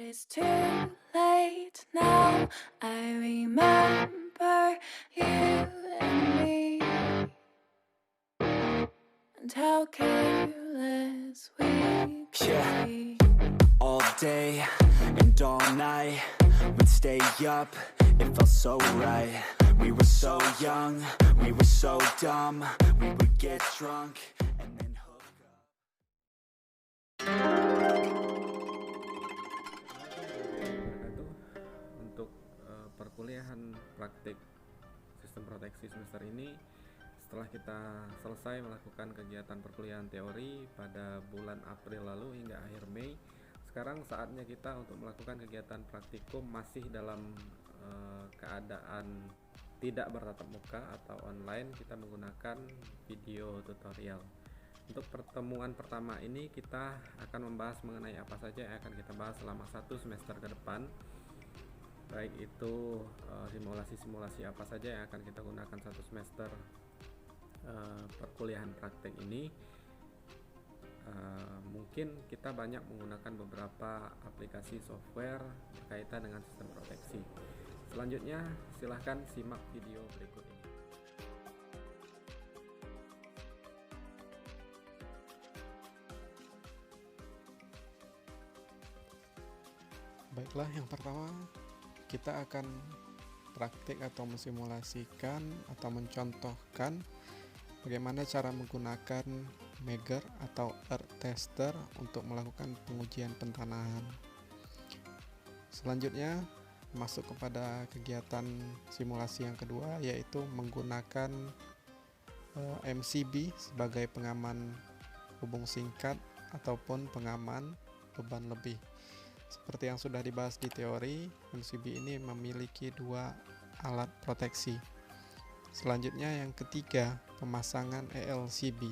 It's too late now. I remember you and me, and how careless we could be. All day and all night, we'd stay up, it felt so right. We were so young, we were so dumb. We would get drunk and then hook up. Untuk perkuliahan praktik sistem proteksi semester ini, setelah kita selesai melakukan kegiatan perkuliahan teori pada bulan April lalu hingga akhir Mei, sekarang saatnya kita untuk melakukan kegiatan praktikum masih dalam keadaan tidak bertatap muka atau online. Kita menggunakan video tutorial. Untuk pertemuan pertama ini kita akan membahas mengenai apa saja yang akan kita bahas selama 1 semester ke depan, baik itu simulasi-simulasi apa saja yang akan kita gunakan 1 semester perkuliahan praktek ini. Mungkin kita banyak menggunakan beberapa aplikasi software berkaitan dengan sistem proteksi. Selanjutnya silahkan simak video berikut ini. Baiklah, yang pertama kita akan praktik atau mensimulasikan atau mencontohkan bagaimana cara menggunakan Megger atau Earth Tester untuk melakukan pengujian pentanahan. Selanjutnya masuk kepada kegiatan simulasi yang kedua, yaitu menggunakan MCB sebagai pengaman hubung singkat ataupun pengaman beban lebih. Seperti yang sudah dibahas di teori, MCB ini memiliki 2 alat proteksi. Selanjutnya yang ketiga, pemasangan ELCB.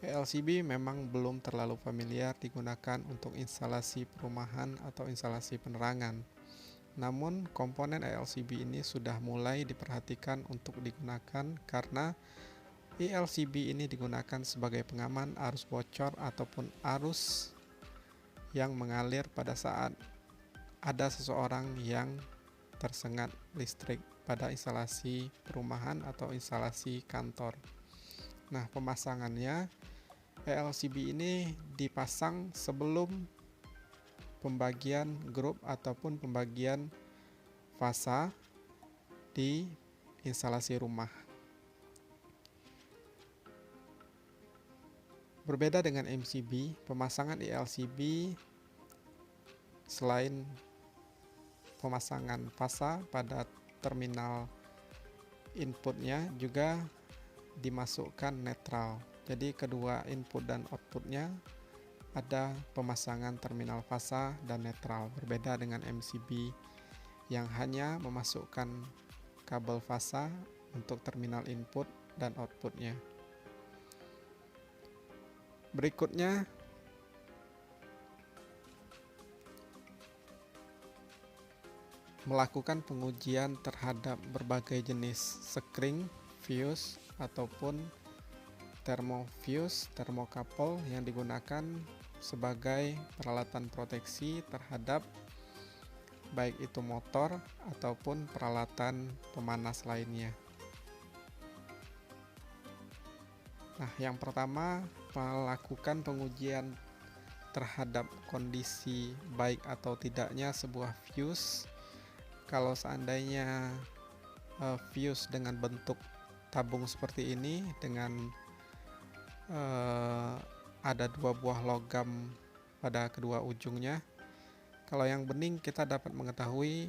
ELCB memang belum terlalu familiar digunakan untuk instalasi perumahan atau instalasi penerangan. Namun komponen ELCB ini sudah mulai diperhatikan untuk digunakan karena ELCB ini digunakan sebagai pengaman arus bocor ataupun arus yang mengalir pada saat ada seseorang yang tersengat listrik pada instalasi perumahan atau instalasi kantor. Nah, pemasangannya ELCB ini dipasang sebelum pembagian grup ataupun pembagian fasa di instalasi rumah. Berbeda dengan MCB, pemasangan ELCB selain pemasangan fasa pada terminal inputnya juga dimasukkan netral. Jadi kedua input dan outputnya ada pemasangan terminal fasa dan netral. Berbeda dengan MCB yang hanya memasukkan kabel fasa untuk terminal input dan outputnya. Berikutnya melakukan pengujian terhadap berbagai jenis sekring, fuse ataupun thermofuse, thermocouple yang digunakan sebagai peralatan proteksi terhadap baik itu motor ataupun peralatan pemanas lainnya. Nah, yang pertama melakukan pengujian terhadap kondisi baik atau tidaknya sebuah fuse. Kalau seandainya fuse dengan bentuk tabung seperti ini dengan ada 2 buah logam pada kedua ujungnya. Kalau yang bening kita dapat mengetahui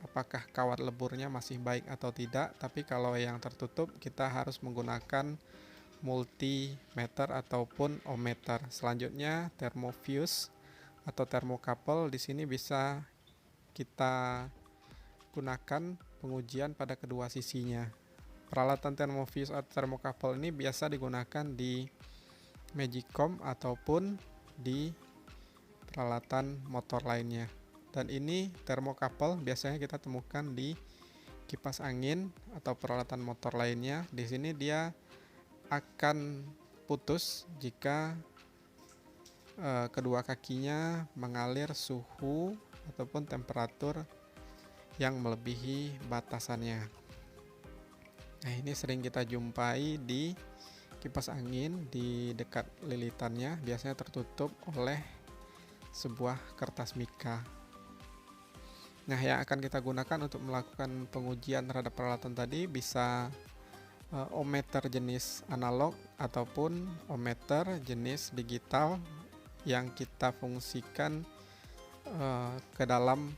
apakah kawat leburnya masih baik atau tidak, tapi kalau yang tertutup kita harus menggunakan multimeter ataupun ohmmeter. Selanjutnya thermofuse atau thermocouple di sini bisa kita gunakan pengujian pada kedua sisinya. Peralatan thermofuse atau thermocouple ini biasa digunakan di Magicom ataupun di peralatan motor lainnya. Dan ini thermocouple biasanya kita temukan di kipas angin atau peralatan motor lainnya. Di sini dia akan putus jika kedua kakinya mengalir suhu ataupun temperatur yang melebihi batasannya. Nah, ini sering kita jumpai di kipas angin di dekat lilitannya, biasanya tertutup oleh sebuah kertas mika. Nah, yang akan kita gunakan untuk melakukan pengujian terhadap peralatan tadi bisa ohmmeter jenis analog ataupun ohmmeter jenis digital yang kita fungsikan ke dalam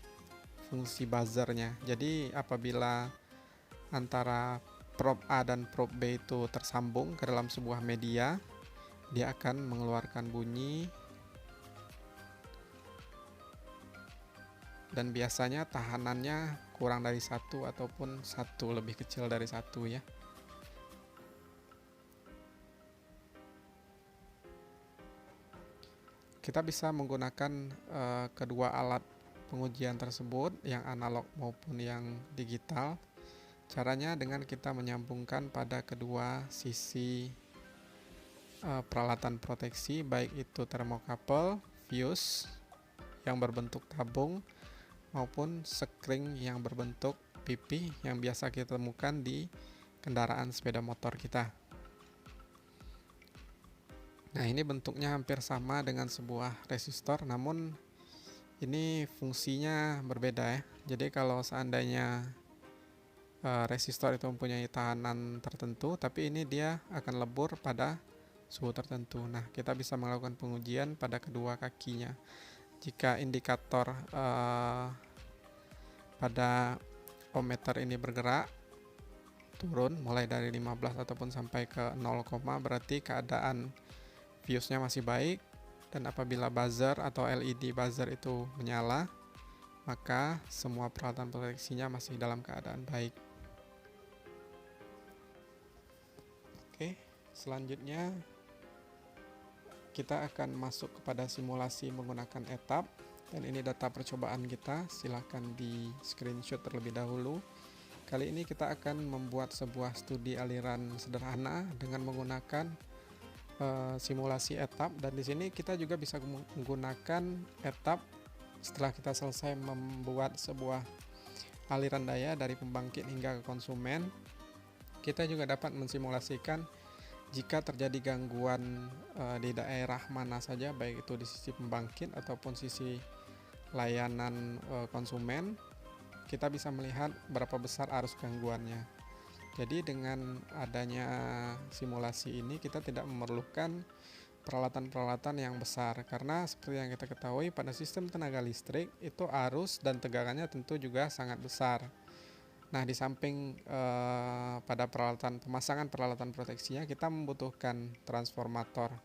fungsi buzzernya. Jadi apabila antara probe A dan probe B itu tersambung ke dalam sebuah media, dia akan mengeluarkan bunyi, dan biasanya tahanannya kurang dari 1 ataupun 1 lebih kecil dari 1 ya. Kita bisa menggunakan kedua alat pengujian tersebut, yang analog maupun yang digital. Caranya dengan kita menyambungkan pada kedua sisi peralatan proteksi, baik itu thermocouple, fuse yang berbentuk tabung, maupun sekring yang berbentuk pipih yang biasa kita temukan di kendaraan sepeda motor kita. Nah, ini bentuknya hampir sama dengan sebuah resistor, namun ini fungsinya berbeda ya. Jadi kalau seandainya resistor itu mempunyai tahanan tertentu, tapi ini dia akan lebur pada suhu tertentu. Nah, kita bisa melakukan pengujian pada kedua kakinya. Jika indikator pada ohmmeter ini bergerak turun mulai dari 15 ataupun sampai ke 0, berarti keadaan fuse-nya masih baik, dan apabila buzzer atau LED buzzer itu menyala, maka semua peralatan proteksinya masih dalam keadaan baik. Oke, selanjutnya kita akan masuk kepada simulasi menggunakan etap, dan ini data percobaan kita, silahkan di screenshot terlebih dahulu. Kali ini kita akan membuat sebuah studi aliran sederhana dengan menggunakan simulasi etap, dan di sini kita juga bisa menggunakan etap setelah kita selesai membuat sebuah aliran daya dari pembangkit hingga ke konsumen. Kita juga dapat mensimulasikan jika terjadi gangguan di daerah mana saja, baik itu di sisi pembangkit ataupun sisi layanan konsumen, kita bisa melihat berapa besar arus gangguannya. Jadi dengan adanya simulasi ini kita tidak memerlukan peralatan-peralatan yang besar, karena seperti yang kita ketahui pada sistem tenaga listrik itu arus dan tegangannya tentu juga sangat besar. Nah, di samping pada pemasangan peralatan proteksinya, kita membutuhkan transformator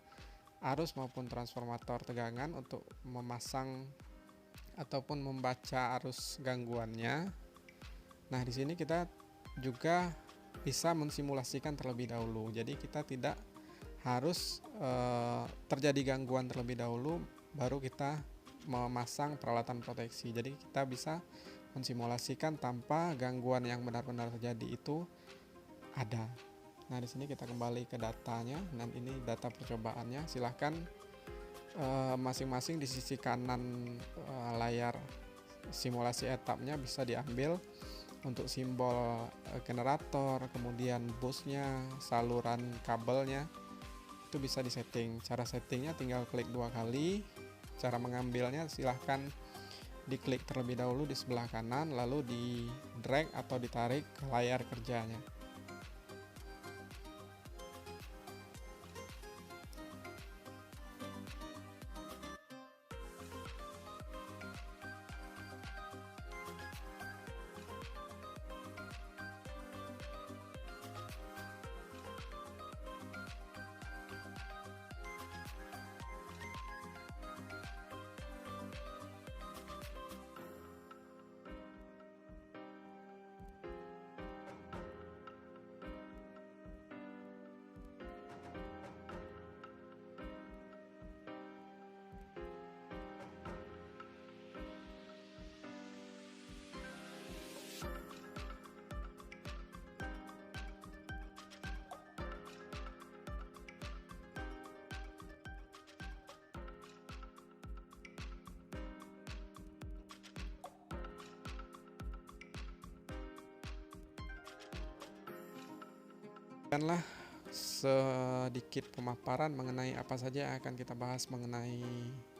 arus maupun transformator tegangan untuk memasang ataupun membaca arus gangguannya. Nah, di sini kita juga bisa mensimulasikan terlebih dahulu. Jadi kita tidak harus terjadi gangguan terlebih dahulu baru kita memasang peralatan proteksi. Jadi kita bisa mensimulasikan tanpa gangguan yang benar-benar terjadi itu ada. Nah, di sini kita kembali ke datanya, dan ini data percobaannya. Silahkan masing-masing di sisi kanan layar simulasi etapnya bisa diambil untuk simbol generator, kemudian busnya, saluran kabelnya, itu bisa disetting. Cara settingnya tinggal klik 2 kali. Cara mengambilnya silahkan diklik terlebih dahulu di sebelah kanan, lalu di drag atau ditarik ke layar kerjanya. Demikianlah sedikit pemaparan mengenai apa saja yang akan kita bahas mengenai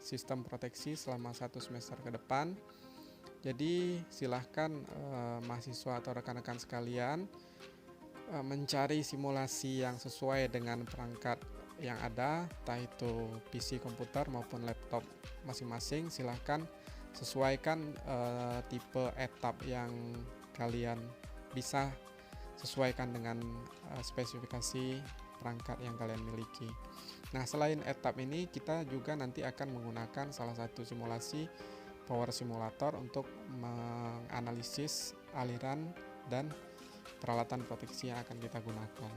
sistem proteksi selama 1 semester ke depan. Jadi silahkan mahasiswa atau rekan-rekan sekalian mencari simulasi yang sesuai dengan perangkat yang ada, entah itu PC komputer maupun laptop masing-masing. Silahkan sesuaikan tipe etap yang kalian bisa sesuaikan dengan spesifikasi perangkat yang kalian miliki. Nah, selain etap ini, kita juga nanti akan menggunakan salah satu simulasi Power Simulator untuk menganalisis aliran dan peralatan proteksi yang akan kita gunakan.